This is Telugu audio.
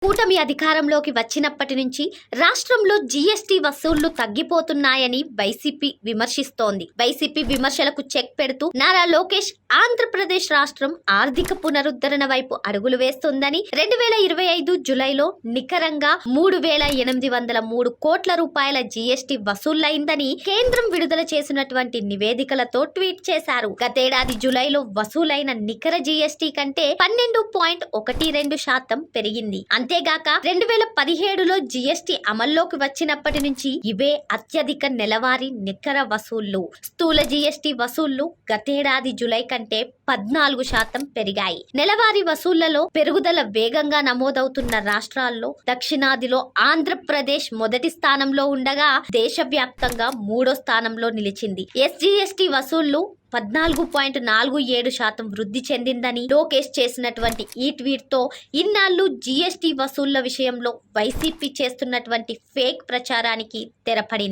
కూటమి అధికారంలోకి వచ్చినప్పటి నుంచి రాష్ట్రంలో జీఎస్టీ వసూళ్లు తగ్గిపోతున్నాయని వైసీపీ విమర్శిస్తోంది. వైసీపీ విమర్శలకు చెక్ పెడుతూ నారా లోకేష్ ఆంధ్రప్రదేశ్ రాష్ట్రం ఆర్థిక పునరుద్ధరణ వైపు అడుగులు వేస్తుందని 2025 జూలైలో నికరంగా 3,803 కోట్ల రూపాయల జీఎస్టీ వసూళ్లైందని కేంద్రం విడుదల చేసినటువంటి నివేదికలతో ట్వీట్ చేశారు. గతేడాది జూలైలో వసూలైన నికర జీఎస్టీ కంటే 12.12% పెరిగింది. అంతేగాక 2017లో జీఎస్టీ అమల్లోకి వచ్చినప్పటి నుంచి ఇవే అత్యధిక నెలవారీ నికర వసూళ్లు. స్థూల జీఎస్టీ వసూళ్లు గతేడాది జూలై కంటే 14% పెరిగాయి. నెలవారీ వసూళ్లలో పెరుగుదల వేగంగా నమోదవుతున్న రాష్ట్రాల్లో దక్షిణాదిలో ఆంధ్రప్రదేశ్ మొదటి స్థానంలో ఉండగా దేశవ్యాప్తంగా 3వ స్థానంలో నిలిచింది. ఎస్జీఎస్టీ వసూళ్లు 14.47% వృద్ధి చెందిందని లోకేష్ చేసినటువంటి ఈ ట్వీట్ తో ఇన్నాళ్లు జీఎస్టీ వసూళ్ల విషయంలో వైసీపీ చేస్తున్నటువంటి ఫేక్ ప్రచారానికి తెరపడింది.